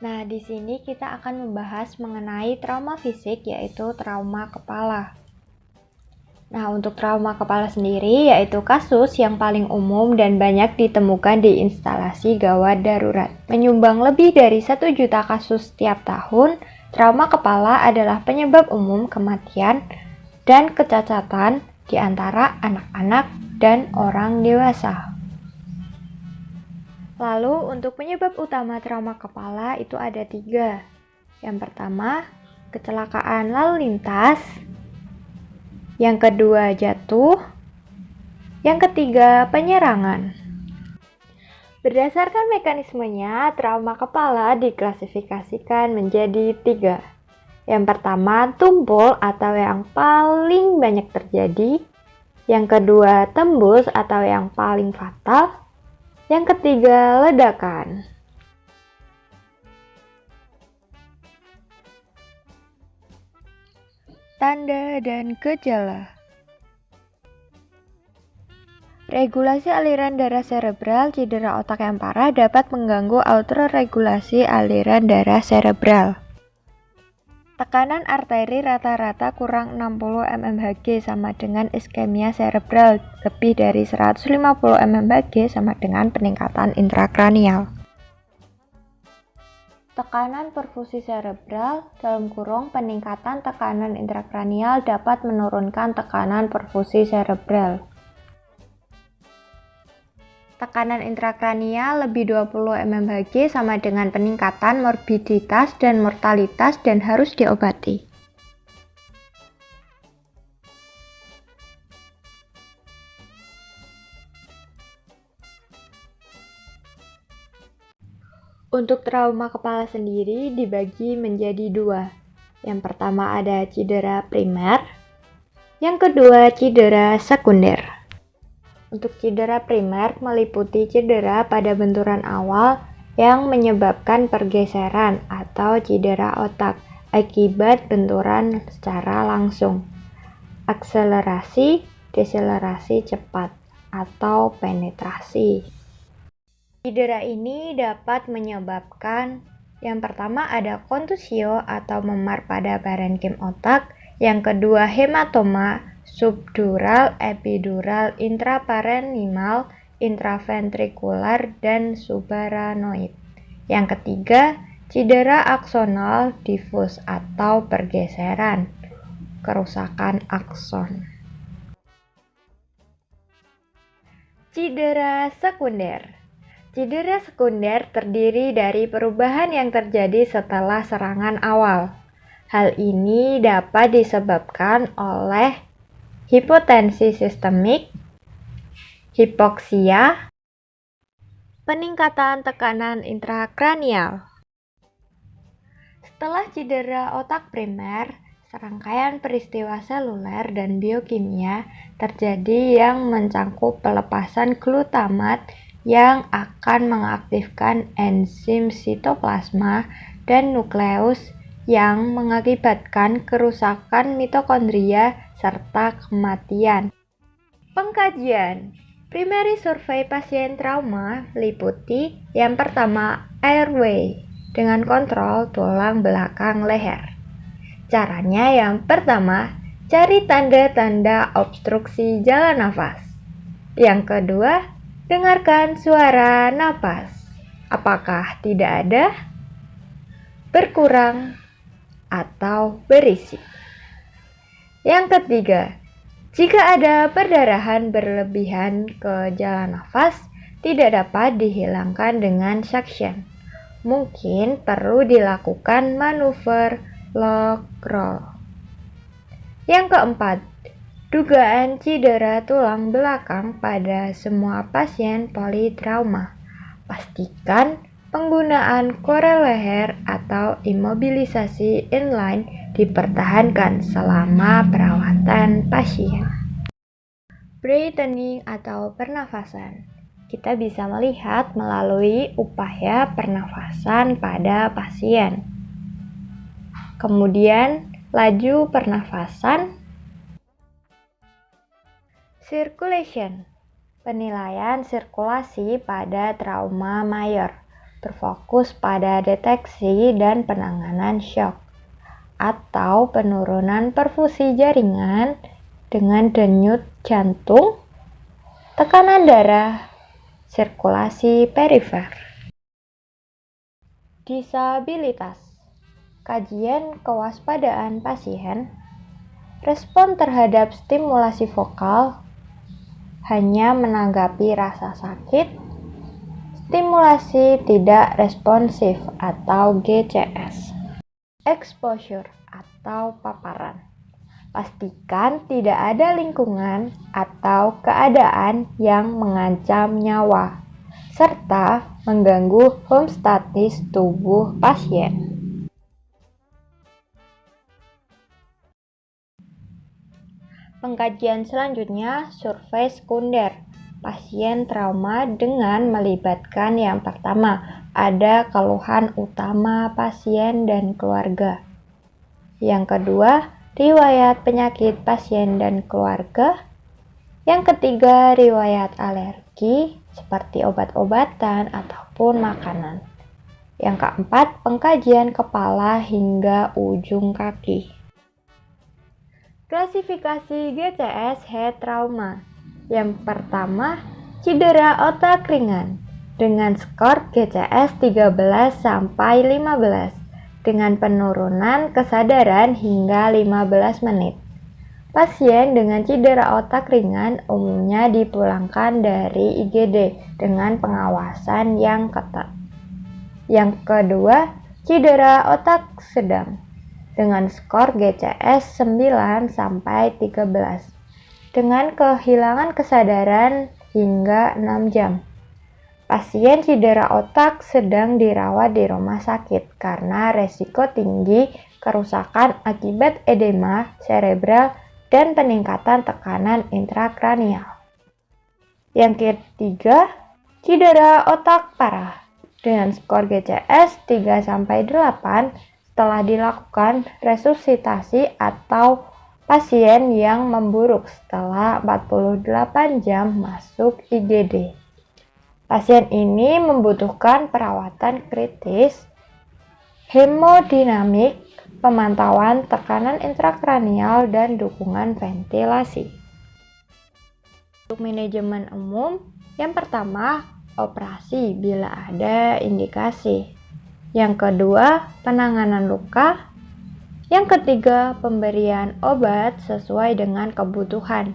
Nah, di sini kita akan membahas mengenai trauma fisik, yaitu trauma kepala. Nah, untuk trauma kepala sendiri, yaitu kasus yang paling umum dan banyak ditemukan di instalasi gawat darurat. Menyumbang lebih dari 1 juta kasus setiap tahun, trauma kepala adalah penyebab umum kematian dan kecacatan di antara anak-anak dan orang dewasa. Lalu untuk penyebab utama trauma kepala itu ada 3. Yang pertama, kecelakaan lalu lintas. Yang kedua, jatuh. Yang ketiga, penyerangan. Berdasarkan mekanismenya, trauma kepala diklasifikasikan menjadi 3. Yang pertama, tumpul atau yang paling banyak terjadi. Yang kedua, tembus atau yang paling fatal. Yang ketiga, ledakan. Tanda dan gejala. Regulasi aliran darah serebral, cedera otak yang parah dapat mengganggu autoregulasi aliran darah serebral. Tekanan arteri rata-rata kurang 60 mmHg sama dengan iskemia serebral, lebih dari 150 mmHg sama dengan peningkatan intrakranial. Tekanan perfusi serebral (peningkatan tekanan intrakranial) dapat menurunkan tekanan perfusi serebral. Tekanan intrakranial lebih 20 mmHg sama dengan peningkatan morbiditas dan mortalitas dan harus diobati. Untuk trauma kepala sendiri dibagi menjadi 2. Yang pertama ada cedera primer, yang kedua cedera sekunder. Untuk cedera primer meliputi cedera pada benturan awal yang menyebabkan pergeseran atau cedera otak akibat benturan secara langsung, akselerasi, deselerasi cepat, atau penetrasi. Cedera ini dapat menyebabkan yang pertama ada kontusio atau memar pada parenkim otak, yang kedua hematoma subdural, epidural, intraparenkhimal, intraventrikular, dan subarachnoid. Yang ketiga, cedera aksonal difus atau pergeseran, kerusakan akson. Cedera sekunder. Cedera sekunder terdiri dari perubahan yang terjadi setelah serangan awal. Hal ini dapat disebabkan oleh hipotensi sistemik, hipoksia, peningkatan tekanan intrakranial. Setelah cedera otak primer, serangkaian peristiwa seluler dan biokimia terjadi yang mencangkup pelepasan glutamat yang akan mengaktifkan enzim sitoplasma dan nukleus yang mengakibatkan kerusakan mitokondria serta kematian. Pengkajian primary survei pasien trauma meliputi yang pertama airway dengan kontrol tulang belakang leher. Caranya yang pertama, cari tanda-tanda obstruksi jalan nafas. Yang kedua, dengarkan suara napas. Apakah tidak ada, berkurang, atau berisik? Yang ketiga, jika ada perdarahan berlebihan ke jalan nafas, tidak dapat dihilangkan dengan suction. Mungkin perlu dilakukan manuver lock roll. Yang keempat, dugaan cedera tulang belakang pada semua pasien politrauma. Pastikan penggunaan korel leher atau imobilisasi inline dipertahankan selama perawatan pasien. Breathing atau pernafasan. Kita bisa melihat melalui upaya pernafasan pada pasien. Kemudian, laju pernafasan. Circulation. Penilaian sirkulasi pada trauma mayor. berfokus pada deteksi dan penanganan shock atau penurunan perfusi jaringan dengan denyut jantung, tekanan darah, sirkulasi perifer. Disabilitas. Kajian kewaspadaan pasien, respon terhadap stimulasi vokal, hanya menanggapi rasa sakit, stimulasi tidak responsif atau GCS. Exposure atau paparan. Pastikan tidak ada lingkungan atau keadaan yang mengancam nyawa, serta mengganggu homeostatis tubuh pasien. Pengkajian selanjutnya, survei sekunder. Pasien trauma dengan melibatkan yang pertama, ada keluhan utama pasien dan keluarga. Yang kedua, riwayat penyakit pasien dan keluarga. Yang ketiga, riwayat alergi seperti obat-obatan ataupun makanan. Yang keempat, pengkajian kepala hingga ujung kaki. Klasifikasi GCS head trauma. Yang pertama, cedera otak ringan dengan skor GCS 13 sampai 15 dengan penurunan kesadaran hingga 15 menit. Pasien dengan cedera otak ringan umumnya dipulangkan dari IGD dengan pengawasan yang ketat. Yang kedua, cedera otak sedang dengan skor GCS 9 sampai 13 dengan kehilangan kesadaran hingga 6 jam. Pasien cedera otak sedang dirawat di rumah sakit karena resiko tinggi kerusakan akibat edema cerebral dan peningkatan tekanan intrakranial. Yang ketiga, cedera otak parah dengan skor GCS 3 sampai 8 setelah dilakukan resusitasi atau pasien yang memburuk setelah 48 jam masuk IGD. Pasien ini membutuhkan perawatan kritis, hemodinamik, pemantauan tekanan intrakranial, dan dukungan ventilasi. Untuk manajemen umum, yang pertama, operasi bila ada indikasi. Yang kedua, penanganan luka. Yang ketiga, pemberian obat sesuai dengan kebutuhan.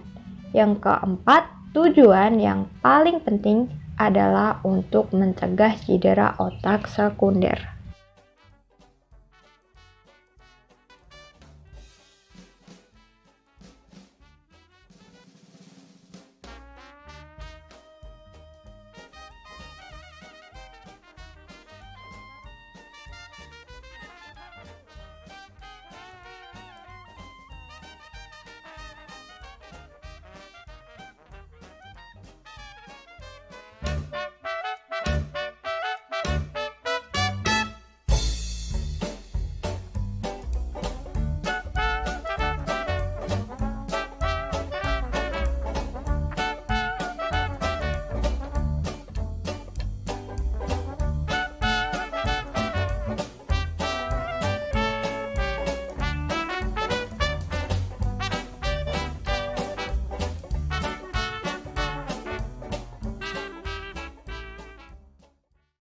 Yang keempat, tujuan yang paling penting adalah untuk mencegah cedera otak sekunder.